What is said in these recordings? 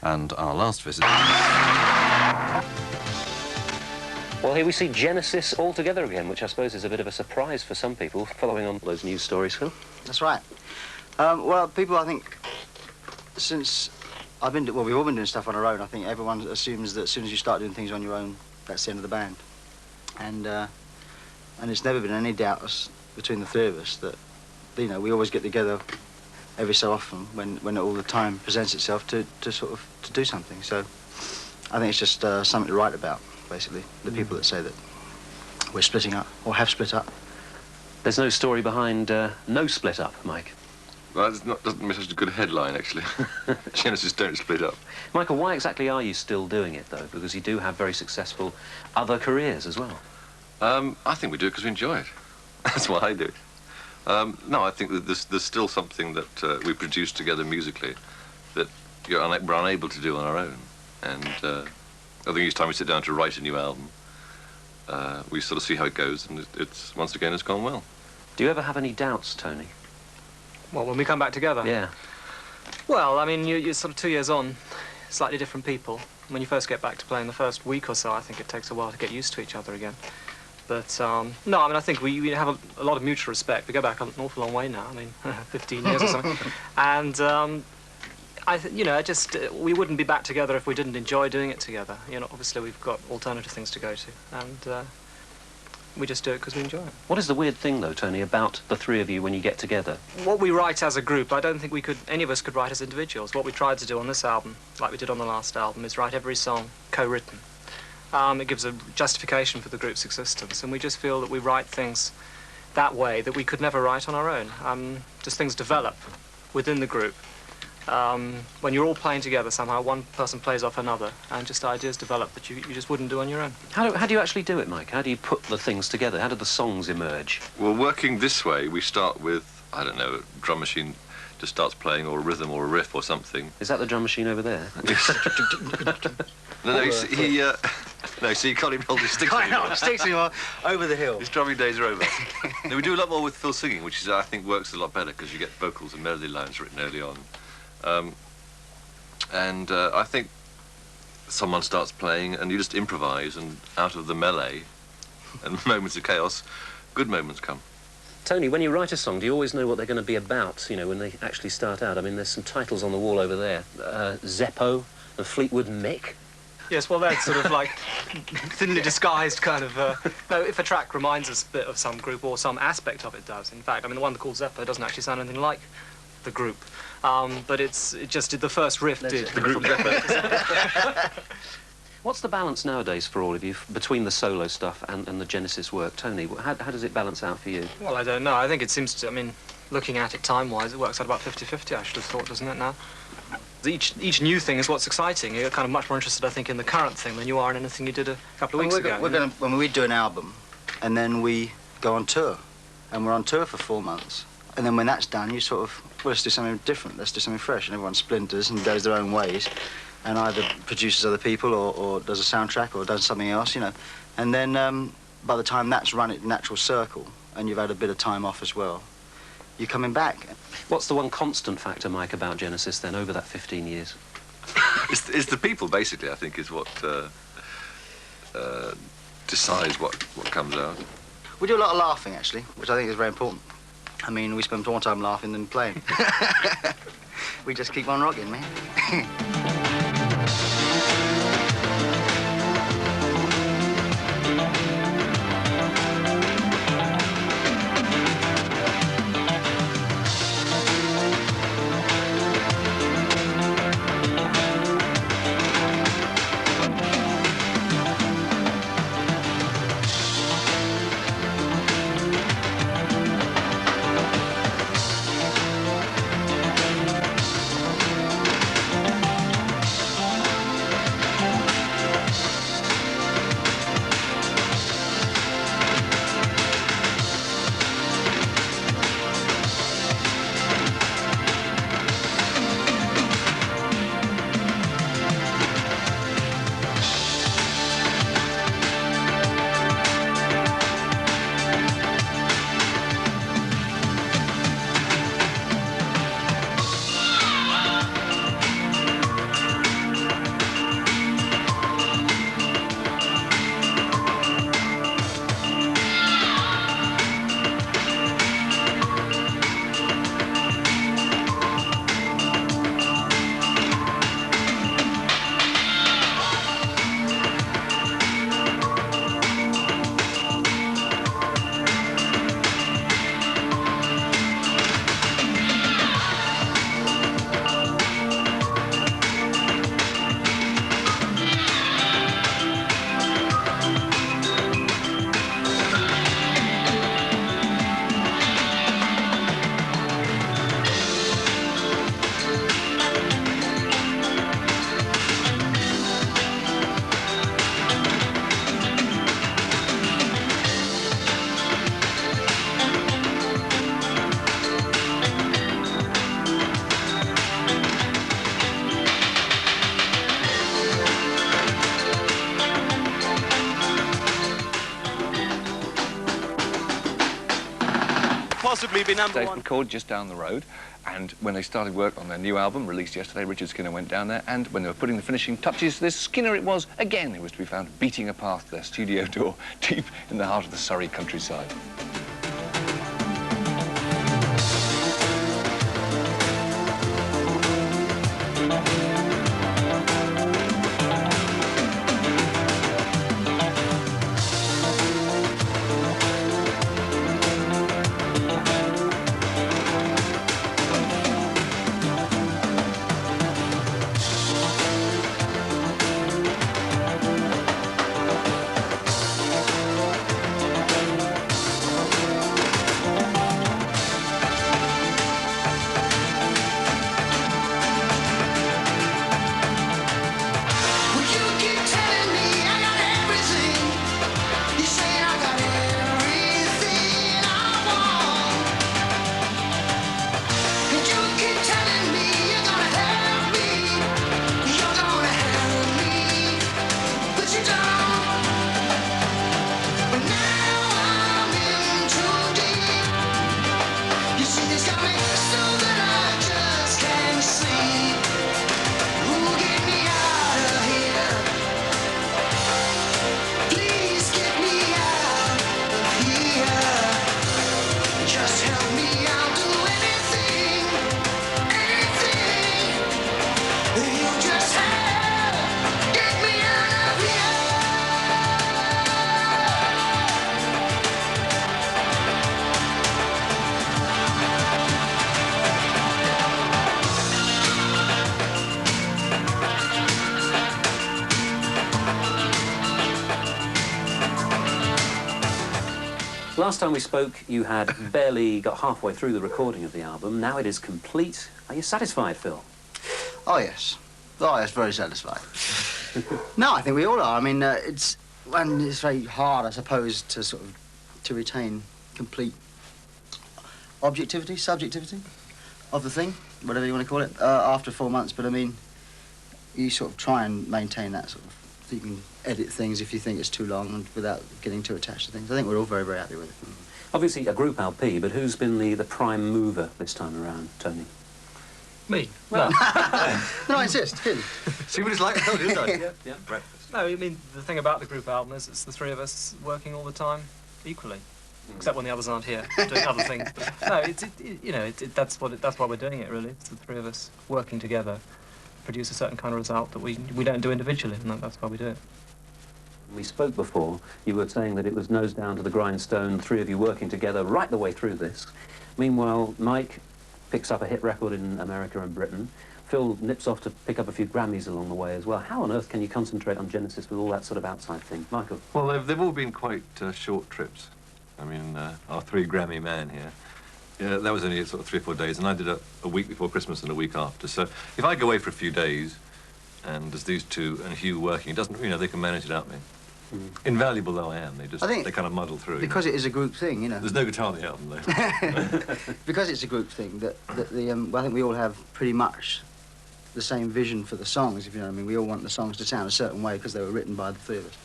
And our last visit... Well, here we see Genesis all together again, which I suppose is a bit of a surprise for some people, following on those news stories, Phil. That's right. Well, people, I think, since I've been... Well, we've all been doing stuff on our own. I think everyone assumes that as soon as you start doing things on your own, that's the end of the band. And it's never been any doubt between the three of us that, you know, we always get together every so often when all the time presents itself to do something. So I think it's just something to write about, basically, the people that say that we're splitting up or have split up. There's no story behind no split up, Mike. Well, that doesn't make such a good headline, actually. Genesis don't split up. Michael, why exactly are you still doing it, though? Because you do have very successful other careers as well. I think we do it because we enjoy it. That's why I do it. No, I think that there's still something that we produce together musically that we're unable to do on our own. And I think each time we sit down to write a new album, we sort of see how it goes, and once again, it's gone well. Do you ever have any doubts, Tony? Well, when we come back together? Yeah. Well, I mean, you're sort of 2 years on, slightly different people. When you first get back to play in the first week or so, I think it takes a while to get used to each other again. But, no, I mean, I think we have a lot of mutual respect. We go back an awful long way now, I mean, 15 years or something. And, you know, we wouldn't be back together if we didn't enjoy doing it together. You know, obviously we've got alternative things to go to, and we just do it because we enjoy it. What is the weird thing, though, Tony, about the three of you when you get together? What we write as a group, I don't think any of us could write as individuals. What we tried to do on this album, like we did on the last album, is write every song co-written. It gives a justification for the group's existence, and we just feel that we write things that way that we could never write on our own. Just things develop within the group. When you're all playing together somehow, one person plays off another, and just ideas develop that you just wouldn't do on your own. How do you actually do it, Mike? How do you put the things together? How do the songs emerge? Well, working this way, we start with, I don't know, a drum machine just starts playing, or a rhythm or a riff or something. Is that the drum machine over there? No, you can't even hold his sticks anymore. I know, sticks anymore, over the hill. His drumming days are over. No, we do a lot more with Phil singing, which I think works a lot better because you get vocals and melody lines written early on. I think someone starts playing and you just improvise, and out of the melee and moments of chaos, good moments come. Tony, when you write a song, do you always know what they're going to be about, you know, when they actually start out? I mean, there's some titles on the wall over there. Zeppo and Fleetwood Mick. Yes, well, that's sort of like thinly disguised kind of... no, if a track reminds us a bit of some group or some aspect of it does. In fact, I mean, the one called Zeppo doesn't actually sound anything like the group. But it just did, the first riff did. The group Zeppo. What's the balance nowadays for all of you between the solo stuff and the Genesis work? Tony, how does it balance out for you? Well, I don't know. I think it seems to, I mean, looking at it time-wise, it works out about 50-50, I should have thought, doesn't it, now? Each new thing is what's exciting. You're kind of much more interested, I think, in the current thing than you are in anything you did a couple of weeks ago. When we do an album, and then we go on tour, and we're on tour for 4 months, and then when that's done, you sort of, well, let's do something different, let's do something fresh, and everyone splinters and goes their own ways, and either produces other people or does a soundtrack or does something else, you know. And then by the time that's run its natural circle, and you've had a bit of time off as well, you're coming back. What's the one constant factor, Mike, about Genesis, then, over that 15 years? It's the people, basically, I think, is what decides what comes out. We do a lot of laughing, actually, which I think is very important. I mean, we spend more time laughing than playing. We just keep on rocking, man. possibly be number They've one? recorded just down the road, and when they started work on their new album, released yesterday, Richard Skinner went down there, and when they were putting the finishing touches to this, Skinner it was, again, who was to be found beating a path to their studio door deep in the heart of the Surrey countryside. Last time we spoke, you had barely got halfway through the recording of the album. Now it is complete. Are you satisfied, Phil? Oh, yes. Oh, yes, very satisfied. No, I think we all are. I mean, it's very hard, I suppose, to sort of to retain complete objectivity, subjectivity of the thing, whatever you want to call it, after 4 months. But I mean, you sort of try and maintain that sort of. So you can edit things if you think it's too long and without getting too attached to things. I think we're all very, very happy with it. Obviously a group LP, but who's been the prime mover this time around, Tony? Me? Well, No, I insist. Him. See what it's like, didn't I? yeah. Breakfast. No, I mean, the thing about the group album is it's the three of us working all the time equally. Except when the others aren't here doing other things. But no, that's why we're doing it, really. It's the three of us working together, produce a certain kind of result that we don't do individually, and that's why we do it. We spoke before. You were saying that it was nose down to the grindstone, three of you working together right the way through this. Meanwhile, Mike picks up a hit record in America and Britain. Phil nips off to pick up a few Grammys along the way as well. How on earth can you concentrate on Genesis with all that sort of outside thing? Michael? Well, they've all been quite short trips. I mean, our 3 Grammy man here, yeah, that was only sort of 3 or 4 days, and I did a week before Christmas and a week after. So if I go away for a few days, and there's these two and Hugh working, it doesn't, they can manage it out me. Invaluable though I am, they kind of muddle through. Because it is a group thing, you know. There's no guitar on the album though. Because it's a group thing, I think we all have pretty much the same vision for the songs, if you know what I mean. We all want the songs to sound a certain way because they were written by the three of us.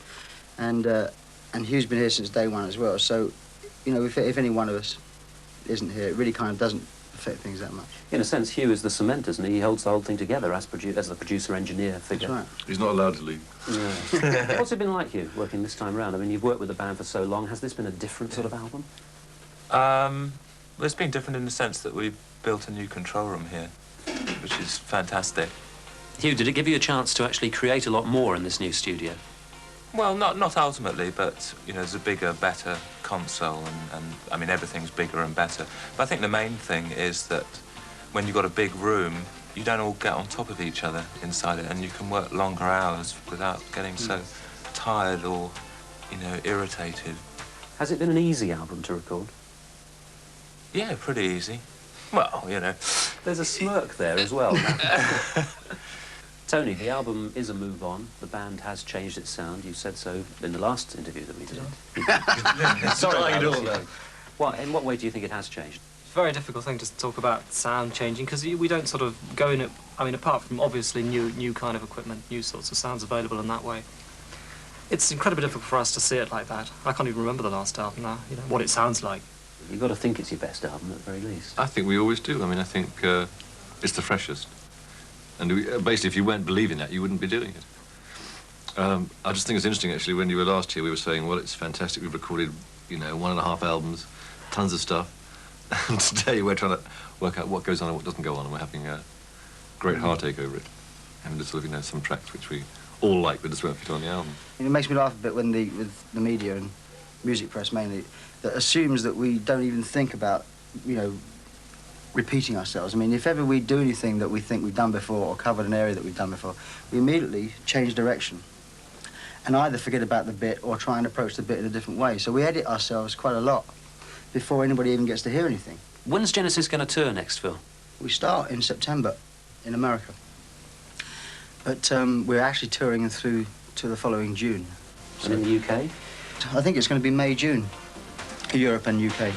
And Hugh's been here since day one as well, so, if any one of us isn't here, it really kind of doesn't affect things that much. In a sense, Hugh is the cement, isn't he? He holds the whole thing together as the producer-engineer figure. That's right. He's not allowed to leave. Yeah. What's it been like, Hugh, working this time round? I mean, you've worked with the band for so long. Has this been a different sort of album? Well, it's been different in the sense that we've built a new control room here, which is fantastic. Hugh, did it give you a chance to actually create a lot more in this new studio? Well, not ultimately, but, there's a bigger, better console, and I mean, everything's bigger and better. But I think the main thing is that when you've got a big room, you don't all get on top of each other inside it, and you can work longer hours without getting so tired or, irritated. Has it been an easy album to record? Yeah, pretty easy. Well, There's a smirk there as well. Tony, the album is a move on. The band has changed its sound. You said so in the last interview that we did. Sorry, In what way do you think it has changed? It's a very difficult thing to talk about sound changing, because we don't sort of go in it, I mean, apart from obviously new kind of equipment, new sorts of sounds available in that way. It's incredibly difficult for us to see it like that. I can't even remember the last album now, what it sounds like. You've got to think it's your best album at the very least. I think we always do. I mean, I think it's the freshest. And basically, if you weren't believing that, you wouldn't be doing it. I just think it's interesting, actually, when you were last here, we were saying, well, it's fantastic, we've recorded, you know, 1.5 albums, tons of stuff. And today we're trying to work out what goes on and what doesn't go on, and we're having a great heartache over it. And just sort of, you know, some tracks which we all like, but just won't fit on the album. It makes me laugh a bit when with the media and music press mainly, that assumes that we don't even think about, you know, repeating ourselves. I mean, if ever we do anything that we think we've done before or covered an area that we've done before, we immediately change direction and either forget about the bit or try and approach the bit in a different way. So we edit ourselves quite a lot before anybody even gets to hear anything. When's Genesis going to tour next, Phil? We start in September in America. But we're actually touring through to the following June. And in the UK? I think it's going to be May, June, Europe and UK.